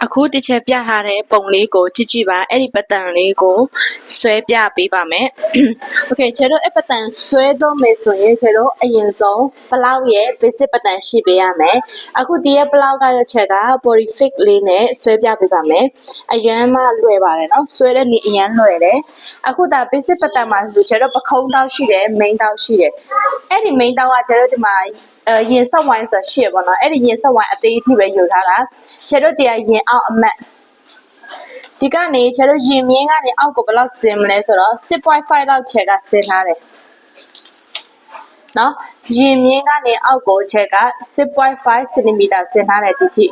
အခုတစ်ချက်ပြထားတဲ့ပုံလေးကိုကြည့်ကြည့်ပါအဲ့ဒီပတ်တန်လေးကိုဆွဲပြပေးပါမယ်။ Okay ကျတော့အဲ့ပတ်တန်ဆွဲတော့မယ်ဆိုရင်ကျတော့အရင်ဆုံးဘလောက်ရဲ့ basic ပတ်တန်ရှိပေးရမယ်။အခုဒီရဲ့ဘလောက်ကရချက်က body fit လေးနဲ့ဆွဲပြပေးပါမယ်။အရန်မှလွယ်ပါတယ်နော်။ဆွဲတဲ့နေအရန်လွယ်တယ်။အခုဒါ basic ပတ်တန်မှာဆိုကျတော့ပခုံးတောက်ရှိတယ် main တောက်ရှိတယ်။အဲ့ဒီ main တောက်ကကျတော့ဒီမှာရင်ဆက်ဝိုင်းဆိုရှေ့ပေါ့နော်အဲ့ဒီရင်ဆက်ဝိုင်းအသေးအထိပဲယူထားတာခြေတို့တရားရင်အောက်အမတ်ဒီကနေခြေတို့ရင်မြင်းကနေအောက်ကိုဘယ်လောက်ဆင်းမလဲဆိုတော့ 6.5 လောက်ခြေကဆင်းထားတယ်နော်ရင်မြင်းကနေအောက်ကိုခြေက 6.5 cm ဆင်းထားတယ်ဒီထိ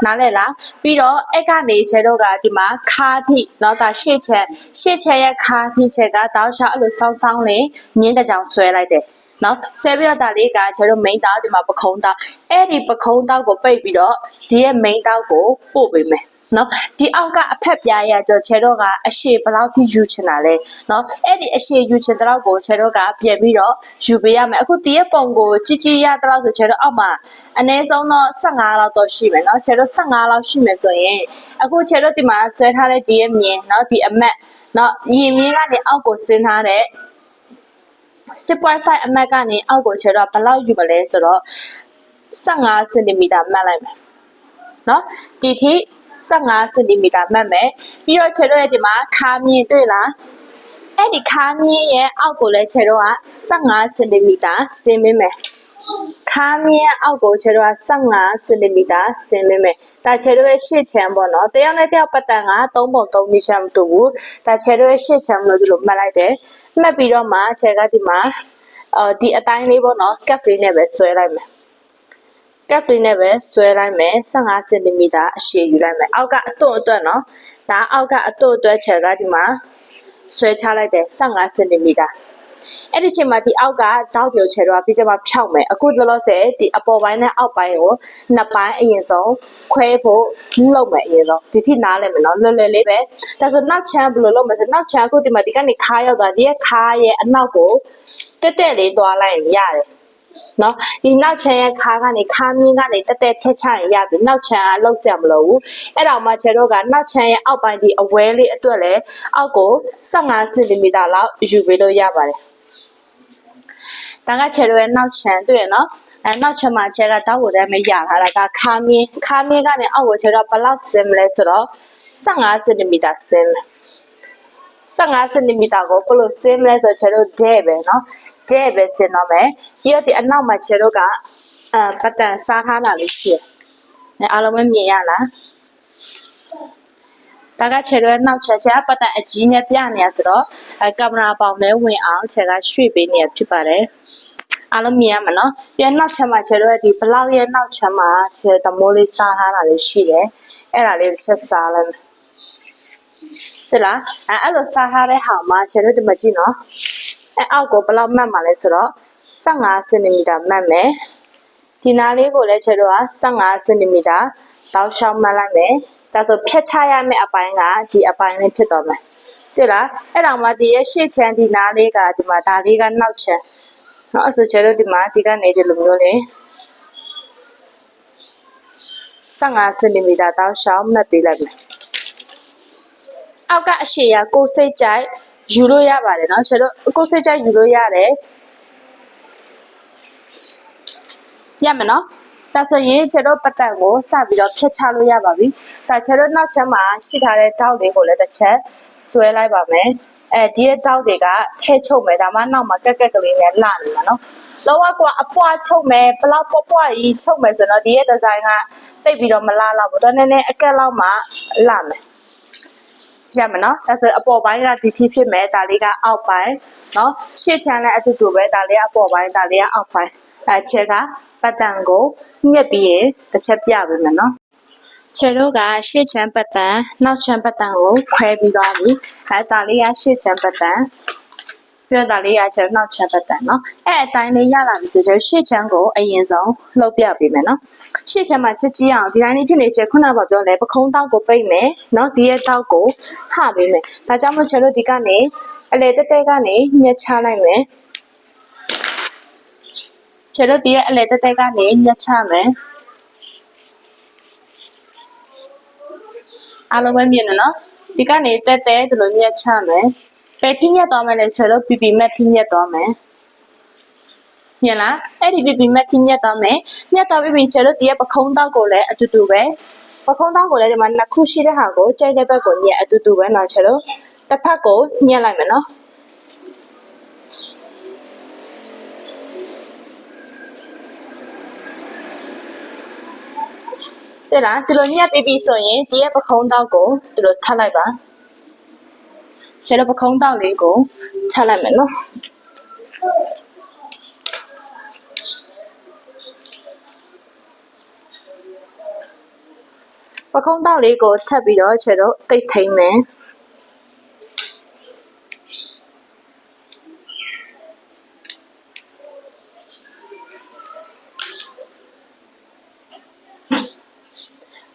နားလဲလားပြီးတော့အဲ့ကနေခြေတို့ကဒီမှာခါထိเนาะဒါရှေ့ခြေရဲ့ခါထိခြေကတောက်လျှောက်အဲ့လိုစောင်းစောင်းလေးမြင်းတစ်ကြောင်ဆွဲလိုက်တယ်နော်ဆွဲပြီးတော့ဒါလေးကကျတော့ main တောက်ဒီမှာပခုံးတောက်အဲ့ဒီပခုံးတောက်ကိုပိတ်ပြီးတော့ဒီရဲ့ main တောက်ကိုပို့ပေးမယ်နော်ဒီအောက်ကအဖက်ပြားရတော့ခြေတော့ကအရှည်ဘယ်လောက်ထိယူချင်တာလဲနော်အဲ့ဒီအရှည်ယူချင်တဲ့လောက်ကိုခြေတော့ကပြန်ပြီးတော့ယူပေးရမယ်အခုဒီရဲ့ပုံကိုကြည့်ကြည့်ရတဲ့လောက်ဆိုခြေတော့အောက်မှာအနည်းဆုံးတော့15လောက်တော့ရှိမယ်နော်ခြေတော့15လောက်ရှိမယ်ဆိုရင်အခုခြေတော့ဒီမှာဆွဲထားတဲ့ဒီရဲ့မြင်နော်ဒီအမတ်နော်ရင်မြင်းကနေအောက်ကိုဆင်းထားတဲ့6.5 အမတ်ကနေအောက်ကိုခြေတော့ဘယ်လောက်ယူမလဲဆိုတော့15 cm မှတ်လိုက်မယ်နော်ဒီထိ15 cm မှတ်မယ်ပြီးတော့ခြေတော့ရဲ့ဒီမှာခါမြင်တွေ့လားအဲ့ဒီခါမြင်ရဲ့အောက်ကိုလည်းခြေတော့က15 cm ဆင်းပေးမယ်ခါမြင်အောက်ကိုခြေတော့15 cm ဆင်းပေးမယ်ဒါခြေတော့ရဲ့ရှေ့ချမ်းပေါ့နော်တယောက်နဲ့တယောက်ပတ်တန်က3ပုံ3နည်းချမ်းမတူဘူးဒါခြေတော့ရဲ့ရှေ့ချမ်းလို့ဒီလိုမှတ်လိုက်တယ်မှတ်ပြီးတော့မှခြေကဒီမှာဒီအတိုင်းလေးပေါ့နော်ကပ်လေးနဲ့ပဲဆွဲလိုက်မယ်ကပ်လေးနဲ့ပဲဆွဲလိုက်မယ်15 cm အရှည်ယူလိုက်မယ်အောက်ကအတွန့်အတွက်နော်ဒါအောက်ကအတွန့်အတွက်ခြေကဒီမှာဆွဲချလိုက်တယ်15 cmအဲ့ဒီချိန်မှာဒီအောက်ကတောက်ပြုတ်ခြေတော့ပြီးကြမှာဖြောက်မယ်အခုလောလောဆယ်ဒီအပေါ်ပိုင်းနဲ့အောက်ပိုင်းကိုနှစ်ပိုင်းအရင်ဆုံးခွဲဖို့လုပ်မယ်အရင်ဆုံးဒီထိနားလဲမယ်နော်လွယ်လွယ်လေးပဲဒါဆိုနောက်ချမ်းဘယ်လိုလုပ်မလဲဆိုနောက်ချမ်းအခုဒီမှာဒီကနေခါရောက်သွားဒီရဲ့ခါရဲ့အနောက်ကိုတက်တက်လေးသွားလိုက်ရင်ရတယ်နော်ဒီနောက်ချမ်းရဲ့ခါကနေခါမြင်းကနေတက်တက်ချက်ချရင်ရပြီနောက်ချမ်းကလှုပ်ဆက်မလို့ဘူးအဲ့တော့မှခြေတော့ကနောက်ချမ်းရဲ့အောက်ပိုင်းဒီအဝဲလေးအတွက်လဲအောက်ကို15 cm လောက်ယူပေးလို့ရပါတယ်ဒါကခြေတော့ရဲ့နောက်ချမ်းတွေ့ရနော်နောက်ချမ်းမှာခြေကတောက်ကိုတည်းမရထားတာကခါမြင်းကနေအောက်ကိုခြေတော့ဘယ်လောက်ဆင်းမလဲဆိုတော့15 cm ဆင်းမယ်15 cm ကိုဘယ်လိုဆင်းမလဲဆိုခြေတော့တဲ့ပဲနော်တဲ့ပဲဆင်းတော့မယ်ပြီးတော့ဒီအနောက်မှာခြေတော့ကပတ်တန်စားထားတာလေးရှိတယ်အားလုံးပဲမြင်ရလားဒါကခြေတော့နောက်ခြေကပတ်တန်အကြီးနဲ့ပြနေရဆိုတော့ကင်မရာပေါင်နဲ့ဝင်အောင်ခြေကရွှေ့ပေးနေရဖြစ်ပါတယ်အားလုံးမြင်ရမှာနော်ပြန်နောက်ချမ်းမှာခြေတော့ဒီဘလောက်ရဲ့နောက်ချမ်းမှာခြေတမိုးလေးစားထားတာလေးရှိတယ်အဲ့ဒါလေးချက်စားလိုက်တယ်လားအဲ့လိုစားထားတဲ့ဟာမှာခြေတော့ဒီမကြည့်နော်အောက်ကိုဘယ်လောက်မှတ်မှာလဲဆိုတော့15 cm မှတ်မယ်ဒီနားလေးကိုလည်းခြေတော့15 cm တောက်လျှောက်မှတ်လိုက်မယ်ဒါဆိုဖြတ်ချရမယ့်အပိုင်းကဒီအပိုင်းလေးဖြစ်သွားမယ်တွေ့လားအဲ့တော့မှဒီရဲ့ရှေ့ချမ်းဒီနားလေးကဒီမှာဒါလေးကနောက်ချမ်းနော်အဲ့ဆိုခြေတော့ဒီမှာဒီကနေဒီလိုမျိုးလေး15 cm တောက်လျှောက်မှတ်ပေးလိုက်မယ်အောက်ကအရှည်ရကိုစိတ်ကြိုက်ယူလို့ရပါတယ်เนาะခြေတော့ကိုစိတ်ကြိုက်ယူလို့ရတယ်ရမယ်နော်ဒါဆိုရင်ခြေတော့ပတ်တန်ကိုစပြီးတော့ဖြတ်ချလို့ရပါပြီဒါခြေတော့နောက်ချက်မှာရှိထားတဲ့တောက်လေးကိုလည်းတစ်ချက်ဆွဲလိုက်ပါမယ်ဒီရဲ့တောက်တွေကထဲချုပ်မယ်ဒါမှနောက်မှာကက်ကက်ကလေးနဲ့လှနေမှာနော်လောကအပွားချုပ်မယ်ဘလောက်ပွားကြီးချုပ်မယ်ဆိုတော့ဒီရဲ့ဒီဇိုင်းကတိတ်ပြီးတော့မလှတော့ဘူးတော့နည်းနည်းအကက်လောက်မှလှမယ်ရမယ်နော်ဒါဆိုအပေါ်ပိုင်းကဒီထိဖြစ်မယ်ဒါလေးကအောက်ပိုင်းနော်ရှေ့ချမ်းလည်းအတူတူပဲဒါလေးကအပေါ်ပိုင်းဒါလေးကအောက်ပိုင်းခြေကပတ်တန်ကိုညက်ပြီးရင်တစ်ချက်ပြပေးမယ်နော်ခြေတို့ကရှေ့ချမ်းပတ်တန်နောက်ချမ်းပတ်တန်ကိုခွဲပြီးသွားပြီဒါလေးကရှေ့ချမ်းပတ်တန်ပြတာလေးကခြေနောက်ချမ်းပတ်တန်နော်အဲ့အတိုင်းလေးရလာပြီဆိုတော့ရှေ့ချမ်းကိုအရင်ဆုံးလှုပ်ပြပေးမယ်နော်ရှေ့ချမ်းမှာချက်ကြည့်အောင်ဒီတိုင်းလေးဖြစ်နေချက်ခုနကပြောလဲပခုံးတောက်ကိုပိတ်မယ်နော်ဒီရဲ့တောက်ကိုဟပေးမယ်ဒါကြောင့်မို့ခြေတို့ဒီကနေအလေတက်တက်ကနေညှက်ချလိုက်မယ်ခြေတို့ဒီရဲ့အလေတက်တက်ကနေညှက်ချမယ် အားလုံးပဲမြင်တယ်နော်ဒီကနေတက်တဲဒီလိုညက်ချမယ်ပဲထိညက်သွားမယ်လေချေလို့ PP mat ထိညက်သွားမယ်မြင်လားအဲ့ဒီ PP mat ထိညက်သွားမယ်ညက်သွားပြီချေလို့ဒီကပခုံးတောက်ကိုလည်းအတူတူပဲပခုံးတောက်ကိုလည်းဒီမှာနှစ်ခုရှိတဲ့ဟာကိုကြိုက်တဲ့ဘက်ကိုညက်အတူတူပဲနော်ချေလို့တစ်ဖက်ကိုညက်လိုက်မယ်နော်对啦，ဒီလိုညက်ပြီးပြီဆိုရင်ဒီရဲ့ပခုံးတောက်ကိုဒီလိုထပ်လိုက်ပါ။ခြေတော့ပခုံးတောက်လေးကိုထပ်လိုက်မယ်နော်။ပခုံးတောက်လေးကိုထပ်ပြီးတော့ခြေတော့တိတ်ထိန်မယ်။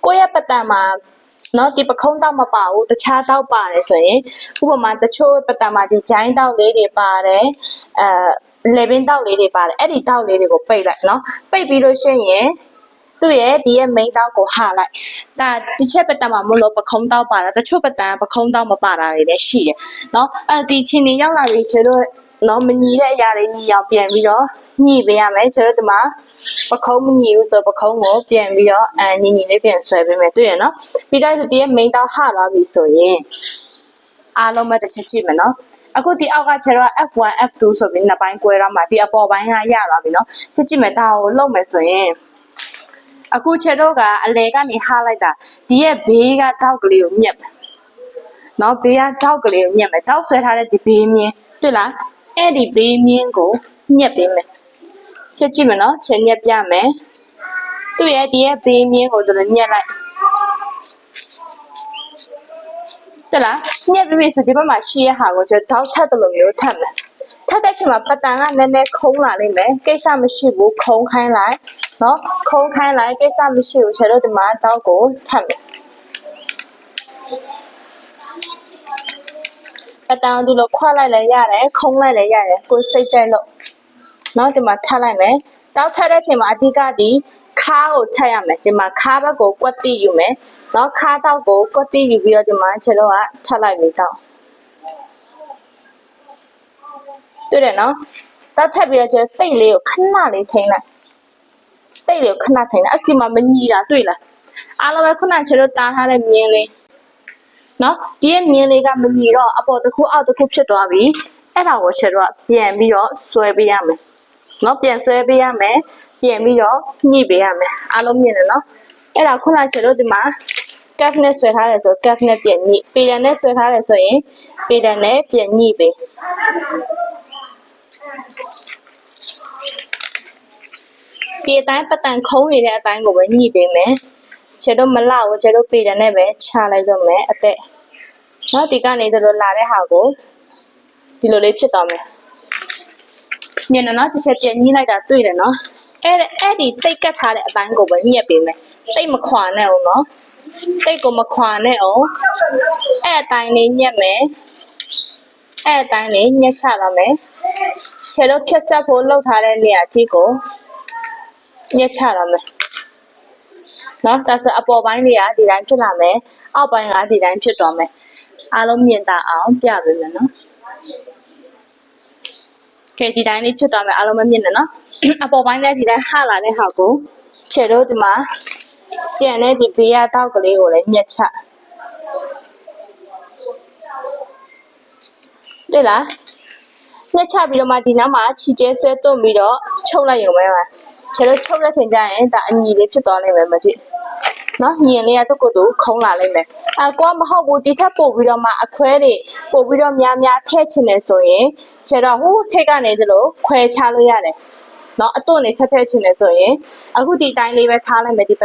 ကိုယ့်ရဲ့ပတ်တန်မှာနော်ဒီပခုံးတောက်မပါဘူးတခြားတောက်ပါတယ်ဆိုရင်ဥပမာတချို့ပတ်တန်မှာဒီဂျိုင်းတောက်လေးတွေပါတယ်လေပင်တောက်လေးတွေပါတယ်အဲ့ဒီတောက်လေးတွေကိုပိတ်လိုက်နော်ပိတ်ပြီးလို့ရှိရင်သူ့ရဲ့ဒီရဲ့ main တောက်ကိုဟာလိုက်ဒါတစ်ချက်ပတ်တန်မှာမလို့ပခုံးတောက်ပါတာတချို့ပတ်တန်ပခုံးတောက်မပါတာတွေလည်းရှိတယ်နော်ဒီချင်းနေရောက်လာပြီကျတော့နော်မညီတဲ့အရာတွေညီအောင်ပြန်ပြီးတော့ညှိပေးရမယ်ကျတော့ဒီမှာပခုံးမညီဘူးဆိုပခုံးကိုပြန်ပြီးတော့ညီညီလေးပြန်ဆွဲပေးမယ်တွေ့ရနော်ပြီးတော့ဒီရဲ့ main တောက်ဟလာပြီဆိုရင်အားလုံးပဲတစ်ချက်ကြည့်မယ်နော်အခုဒီအောက်ကကျတော့ F1 F2 ဆိုပြီးနှစ်ပိုင်း꿰တော့မှဒီအပေါ်ပိုင်းကရသွားပြီနော်ချက်ကြည့်မယ်ဒါကိုလုံးမယ်ဆိုရင်အခုခြေတော့ကအလဲကနေဟားလိုက်တာဒီရဲ့ဘေးကတောက်ကလေးကိုညက်မယ်နော်ဘေးကတောက်ကလေးကိုညက်မယ်တောက်ဆွဲထားတဲ့ဒီဘေးမြင်းတွေ့လားအဲ့ဒီဘေးမြင်းကိုညက်ပေးမယ်ချက်ကြည့်မယ်နော်ချက်ညက်ပြမယ်သူ့ရဲ့ဒီရဲ့ဘေးမြင်းကိုတို့ညက်လိုက်တွေ့လားညက်ပြီးပြီဆိုဒီဘက်မှာရှိရဟာကိုကျတောက်ထပ်တယ်လို့မျိုးထပ်မယ်ထပ်တဲ့ချိန်မှာပတ်တန်ကနည်းနည်းခုံးလာလိမ့်မယ်ကိစ္စမရှိဘူးခုံးခိုင်းလိုက်နော်ခုံးခိုင်းလိုက်ကိစ္စမရှိဘူးကျတော့ဒီမှာတောက်ကိုထပ်မယ်ပတ်တန်တို့လို့ခွာလိုက်လည်းရတယ်ခုံးလိုက်လည်းရတယ်ကိုစိတ်ကြိုက်လို့နော်ဒီမှာထပ်လိုက်မယ်တောက်ထပ်တဲ့ချိန်မှာအဓိကဒီခါးကိုထပ်ရမယ်ဒီမှာခါးဘက်ကိုကွက်တိယူမယ်နော်ခါးတောက်ကိုကွက်တိယူပြီးတော့ဒီမှာခြေတော့ကထပ်လိုက်ပြီတောက်တွေ့တယ်နော်တောက်ထပ်ပြီးတော့ခြေတိတ်လေးကိုခဏလေးထိန်းလိုက်တိတ်လေးကိုခဏထိန်းလိုက်အခုဒီမှာမညီတာတွေ့လားအားလုံးပဲခုနခြေတော့တားထားတဲ့မြင်းလေးနော်ဒီရဲ့မြင်းလေးကမညီတော့အပေါ်တစ်ခုအောက်တစ်ခုဖြစ်သွားပြီအဲ့ဒါကိုခြေတော့ပြန်ပြီးတော့ဆွဲပေးရမယ်နော်ပြန်ဆွဲပေးရမယ်ပြန်ပြီးတော့ညှိပေးရမယ်အားလုံးမြင်တယ်နော်အဲ့ဒါခုနခြေတော့ဒီမှာကက်နဲ့ဆွဲထားတယ်ဆိုကက်နဲ့ပြန်ညှိပေတံနဲ့ဆွဲထားတယ်ဆိုရင်ပေတံနဲ့ပြန်ညှိပေးဒီအတိုင်းပတ်တန်ခုံးနေတဲ့အတိုင်းကိုပဲညှိပေးမယ်ခြေတော့မလောက်ဘူးခြေတော့ပေတံနဲ့ပဲချလိုက်တော့မယ်အသက်နော်ဒီကနေတို့လာတဲ့ဟာကိုဒီလိုလေးဖြစ်သွားမယ်မြင်တယ်နော်တစ်ချက်ပြန်ညှိလိုက်တာတွေ့တယ်နော်အဲ့ဒီတိတ်ကတ်ထားတဲ့အတိုင်းကိုပဲညက်ပေးမယ်တိတ်မခွာနဲ့အောင်နော်တိတ်ကိုမခွာနဲ့အောင်အဲ့အတိုင်းလေးညက်မယ်အဲ့အတိုင်းလေးညက်ချလာမယ်ခြေတော့ဖြတ်ဆက်ဖို့လှုပ်ထားတဲ့နေရာအထိကိုညက်ချလာမယ်နော်ဒါဆိုအပေါ်ပိုင်းလေးကဒီတိုင်းဖြစ်လာမယ်အောက်ပိုင်းကဒီတိုင်းဖြစ်သွားမယ်အားလုံးမြင်တာအောင်ပြပေးမယ်နော်ကဲဒီတိုင်းလေးဖြစ်သွားမယ်အားလုံးမမြင်နဲ့နော်အပေါ်ပိုင်းလည်းဒီတိုင်းဟလာတဲ့ဟာကိုခြေတော့ဒီမှာကျန်တဲ့ဒီဘေးရတောက်ကလေးကိုလည်းညက်ချတွေ့လားညက်ချပြီးတော့မှဒီနောက်မှာခြေကျဲဆွဲသွတ်ပြီးတော့ချုပ်လိုက်ရုံပဲပါခြေတော့ချုပ်တဲ့ချိန်ကျရင်ဒါအညီလေးဖြစ်သွားနိုင်မယ်မကြည့်နော်ညင်လေးကသူ့ကိုယ်သူခုံးလာလိမ့်မယ်ကိုကမဟုတ်ဘူးဒီထက်ပို့ပြီးတော့မှအခွဲတွေပို့ပြီးတော့များများထည့်ချင်တယ်ဆိုရင်ခြေတော့ဟိုးထိတ်ကနေသလိုခွဲချလို့ရတယ်နော်အသွင်နေထက်ထည့်ချင်တယ်ဆိုရင်အခုဒီတိုင်းလေးပဲထားလိုက်မယ်ဒီ